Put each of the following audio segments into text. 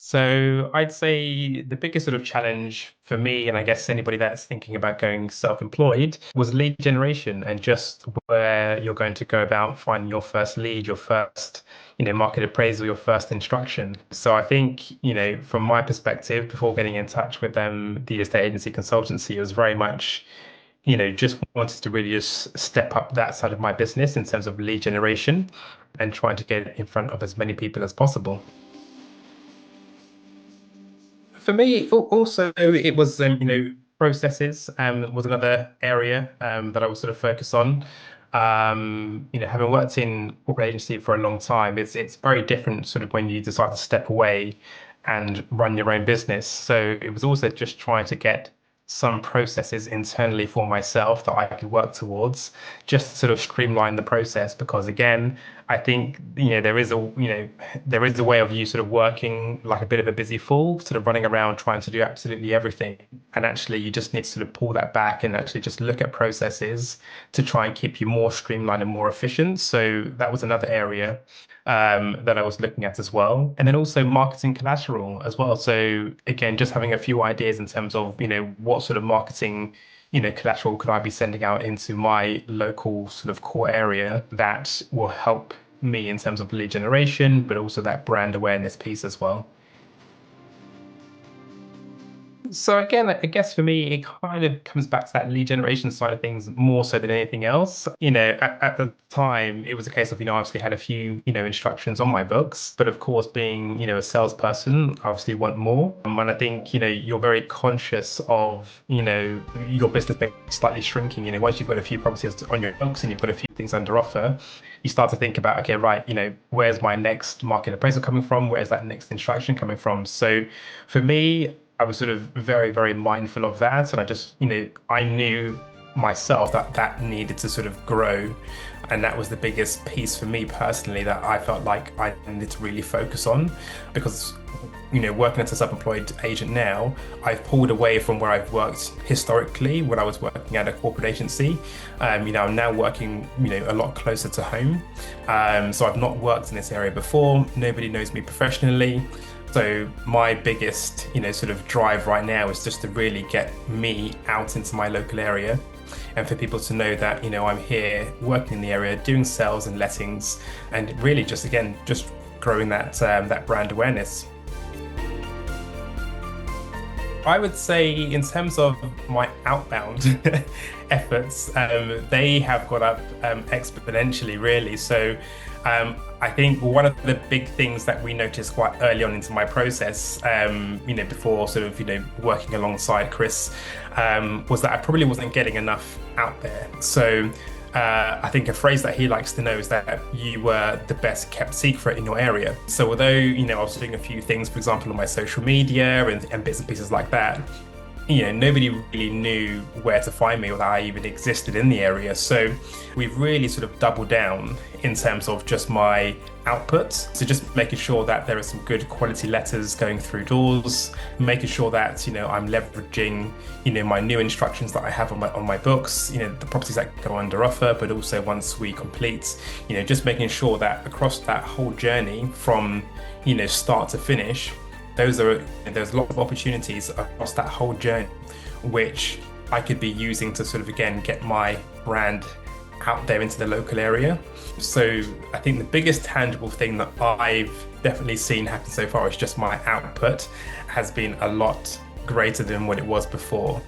So I'd say the biggest sort of challenge for me, and I guess anybody that's thinking about going self-employed, was lead generation and just where you're going to go about finding your first lead, your first, market appraisal, your first instruction. So I think, from my perspective, before getting in touch with the estate agency consultancy, it was very much, just wanted to really just step up that side of my business in terms of lead generation and trying to get in front of as many people as possible. For me, also it was processes was another area that I would sort of focus on. Having worked in corporate agency for a long time, it's very different sort of when you decide to step away and run your own business. So it was also just trying to get some processes internally for myself that I could work towards, just to sort of streamline the process. Because again, I think there is a way of you sort of working like a bit of a busy fool, sort of running around trying to do absolutely everything. And actually, you just need to sort of pull that back and actually just look at processes to try and keep you more streamlined and more efficient. So that was another area that I was looking at as well. And then also marketing collateral as well. So again, just having a few ideas in terms of, what sort of marketing, collateral could I be sending out into my local sort of core area that will help me in terms of lead generation, but also that brand awareness piece as well. So again, I guess for me, it kind of comes back to that lead generation side of things more so than anything else. At the time, it was a case of, I obviously had a few, instructions on my books, but of course, being, a salesperson, I obviously want more. And I think, you're very conscious of, your business maybe slightly shrinking. Once you've got a few properties on your books and you've got a few things under offer, you start to think about, okay, right, where's my next market appraisal coming from? Where's that next instruction coming from? So for me, I was sort of very, very mindful of that. And I just, I knew myself that that needed to sort of grow. And that was the biggest piece for me personally that I felt like I needed to really focus on because, working as a self-employed agent now, I've pulled away from where I've worked historically when I was working at a corporate agency. I'm now working, a lot closer to home. So I've not worked in this area before. Nobody knows me professionally. So my biggest, sort of drive right now is just to really get me out into my local area and for people to know that, I'm here working in the area, doing sales and lettings, and really just, again, just growing that brand awareness. I would say in terms of my outbound efforts, they have got up exponentially, really. So I think one of the big things that we noticed quite early on into my process, before sort of, working alongside Chris, was that I probably wasn't getting enough out there. So I think a phrase that he likes to know is that you were the best kept secret in your area. So although, I was doing a few things, for example, on my social media and bits and pieces like that, nobody really knew where to find me or that I even existed in the area. So we've really sort of doubled down in terms of just my output. So just making sure that there are some good quality letters going through doors, making sure that, I'm leveraging, my new instructions that I have on my books, the properties that go under offer, but also once we complete, just making sure that across that whole journey from, start to finish, there's lots of opportunities across that whole journey, which I could be using to sort of, again, get my brand out there into the local area. So I think the biggest tangible thing that I've definitely seen happen so far is just my output has been a lot greater than what it was before.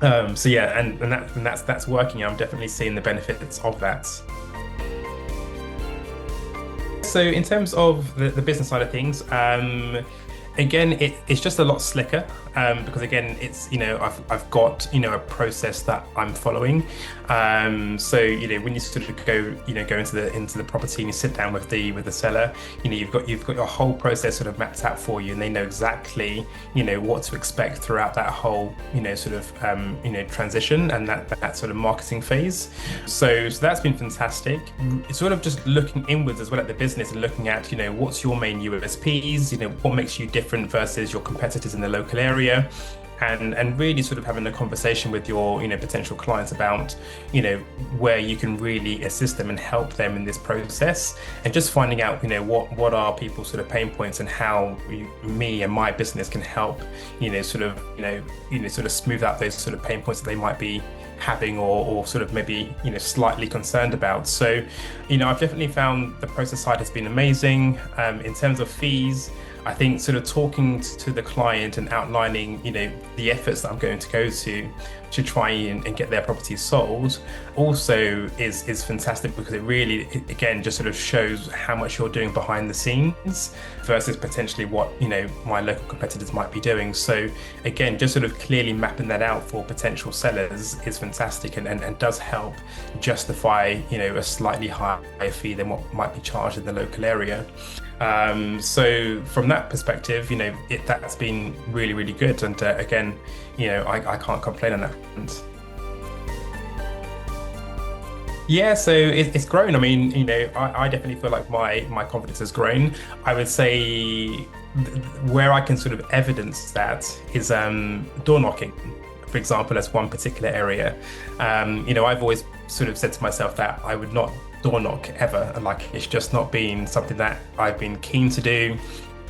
So yeah, and that's working. I'm definitely seeing the benefits of that. So in terms of the business side of things, again, it's just a lot slicker because again, it's I've got a process that I'm following. So when you sort of go into the property and you sit down with the seller, you've got your whole process sort of mapped out for you, and they know exactly what to expect throughout that whole sort of transition and that sort of marketing phase. So that's been fantastic. It's sort of just looking inwards as well at the business and looking at what's your main USPs, what makes you different versus your competitors in the local area, and really sort of having a conversation with your potential clients about where you can really assist them and help them in this process, and just finding out what are people's sort of pain points and how me and my business can help sort of smooth out those sort of pain points that they might be having or sort of maybe slightly concerned about. So I've definitely found the process side has been amazing. In terms of fees, I think sort of talking to the client and outlining the efforts that I'm going to go to try and get their property sold also is fantastic, because it really again just sort of shows how much you're doing behind the scenes versus potentially what my local competitors might be doing. So again, just sort of clearly mapping that out for potential sellers is fantastic, and does help justify a slightly higher fee than what might be charged in the local area. So from that perspective, that's been really, really good. And again, I can't complain on that front. Yeah, so it's grown. I mean, I definitely feel like my confidence has grown. I would say where I can sort of evidence that is door knocking, for example, as one particular area. I've always sort of said to myself that I would not door knock ever. Like, it's just not been something that I've been keen to do.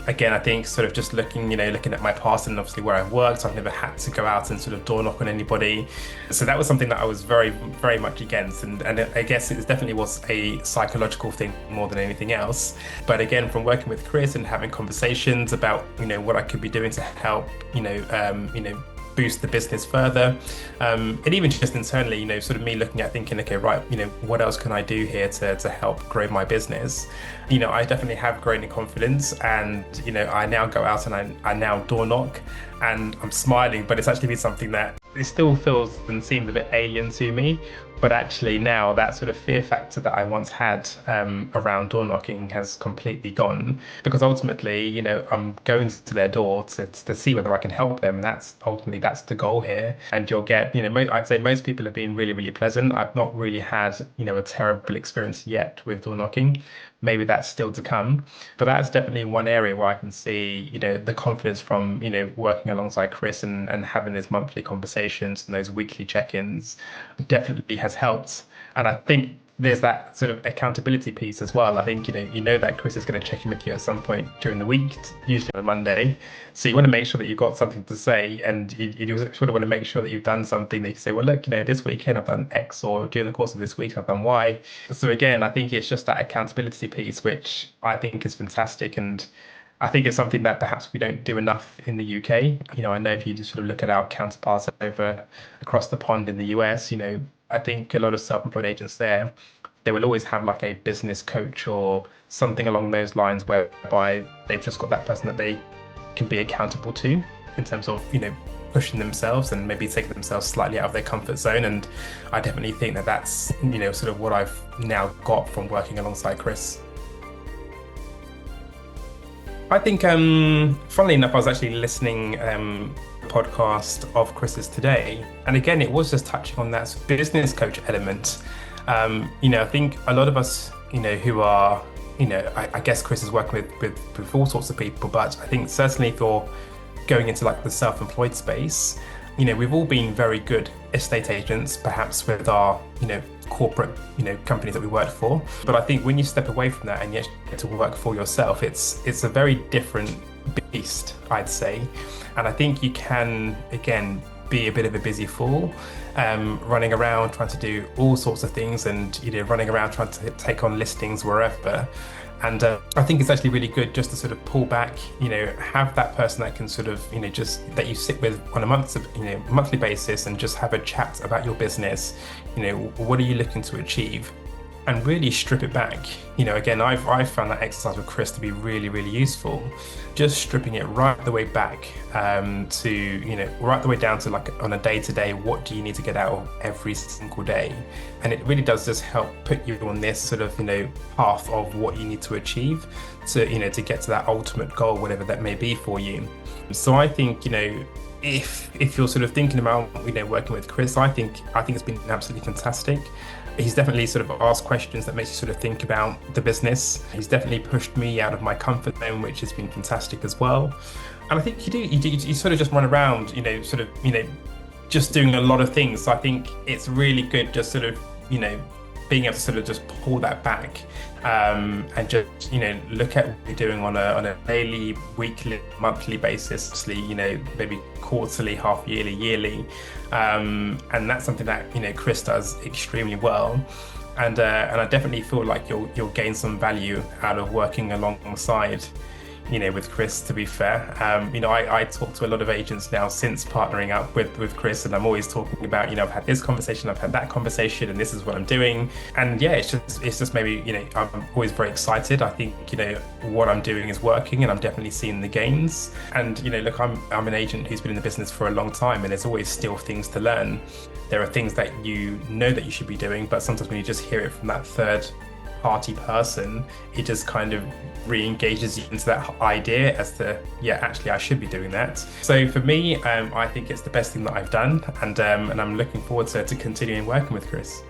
Again, I think sort of just looking at my past and obviously where I've worked, I've never had to go out and sort of door knock on anybody. So that was something that I was very, very much against. And I guess it definitely was a psychological thing more than anything else. But again, from working with Chris and having conversations about, what I could be doing to help, boost the business further, and even just internally, sort of me looking at thinking, okay, right, what else can I do here to help grow my business? I definitely have grown in confidence, and I now go out and I now door knock, and I'm smiling, but it's actually been something that it still feels and seems a bit alien to me. But actually now that sort of fear factor that I once had around door knocking has completely gone, because ultimately, I'm going to their door to see whether I can help them. And that's the goal here. And you'll get, I'd say most people have been really, really pleasant. I've not really had, a terrible experience yet with door knocking. Maybe that's still to come, but that's definitely one area where I can see, the confidence from, working alongside Chris and having those monthly conversations and those weekly check-ins definitely has helped. And I think there's that sort of accountability piece as well. I think, that Chris is going to check in with you at some point during the week, usually on a Monday. So you want to make sure that you've got something to say, and you sort of want to make sure that you've done something that you say, well, look, this weekend I've done X, or during the course of this week I've done Y. So again, I think it's just that accountability piece, which I think is fantastic. And I think it's something that perhaps we don't do enough in the UK. I know if you just sort of look at our counterparts over across the pond in the US, I think a lot of self-employed agents there, they will always have like a business coach or something along those lines, whereby they've just got that person that they can be accountable to in terms of, pushing themselves and maybe taking themselves slightly out of their comfort zone. And I definitely think that that's, sort of what I've now got from working alongside Chris. I think, funnily enough, I was actually listening podcast of Chris's today, and again, it was just touching on that business coach element. I think a lot of us, who are, I guess Chris is working with all sorts of people, but I think certainly if you're going into like the self-employed space, we've all been very good estate agents, perhaps with our, corporate, companies that we worked for. But I think when you step away from that and you get to work for yourself, it's a very different beast, I'd say. And I think you can, again, be a bit of a busy fool, running around trying to do all sorts of things, and running around trying to take on listings wherever. And I think it's actually really good just to sort of pull back, have that person that can sort of, just that you sit with on a monthly basis, and just have a chat about your business. What are you looking to achieve? And really strip it back. Again, I've found that exercise with Chris to be really, really useful. Just stripping it right the way back to, right the way down to like on a day-to-day, what do you need to get out of every single day? And it really does just help put you on this sort of, path of what you need to achieve to, to get to that ultimate goal, whatever that may be for you. So I think, if you're sort of thinking about, working with Chris, I think it's been absolutely fantastic. He's definitely sort of asked questions that makes you sort of think about the business. He's definitely pushed me out of my comfort zone, which has been fantastic as well. And I think you sort of just run around, just doing a lot of things. So I think it's really good just sort of, being able to sort of just pull that back, and just, look at what you're doing on a daily, weekly, monthly basis, obviously, maybe quarterly, half yearly, yearly. And that's something that, Chris does extremely well. And I definitely feel like you'll gain some value out of working alongside, with Chris, to be fair. I talk to a lot of agents now since partnering up with Chris, and I'm always talking about, I've had this conversation, I've had that conversation, and this is what I'm doing. And yeah, it's just maybe, I'm always very excited. I think, what I'm doing is working, and I'm definitely seeing the gains. And, look, I'm an agent who's been in the business for a long time, and there's always still things to learn. There are things that that you should be doing, but sometimes when you just hear it from that third party person, it just kind of re-engages you into that idea as to, yeah, actually I should be doing that. So for me, I think it's the best thing that I've done, and I'm looking forward to continuing working with Chris.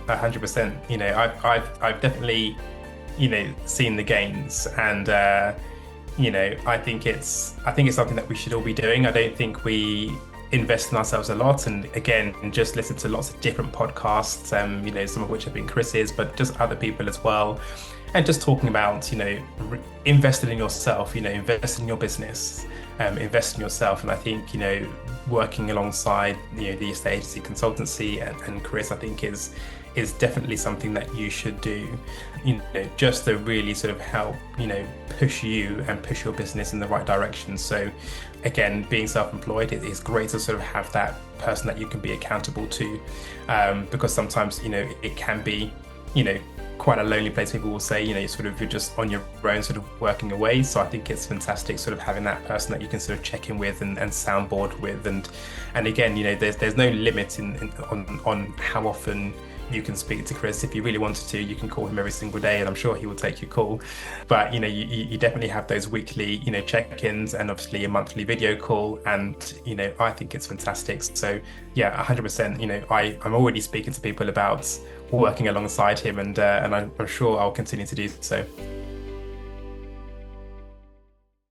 100%. I've definitely, seen the gains, and I think it's something that we should all be doing. I don't think we invest in ourselves a lot, and again, just listen to lots of different podcasts, some of which have been Chris's, but just other people as well, and just talking about, investing in yourself, invest in your business, invest in yourself. And I think, working alongside, the Estate Agency Consultancy and Chris, I think is definitely something that you should do, just to really sort of help, push you and push your business in the right direction. So again, being self-employed, it is great to sort of have that person that you can be accountable to, because sometimes, it can be, quite a lonely place. People will say, you're just on your own, sort of working away. So I think it's fantastic sort of having that person that you can sort of check in with and soundboard with. And again, there's no limit on how often you can speak to Chris. If you really wanted to, you can call him every single day, and I'm sure he will take your call. But you definitely have those weekly check-ins, and obviously a monthly video call, and I think it's fantastic. So yeah, 100%. I'm already speaking to people about working alongside him, and I'm sure I'll continue to do so.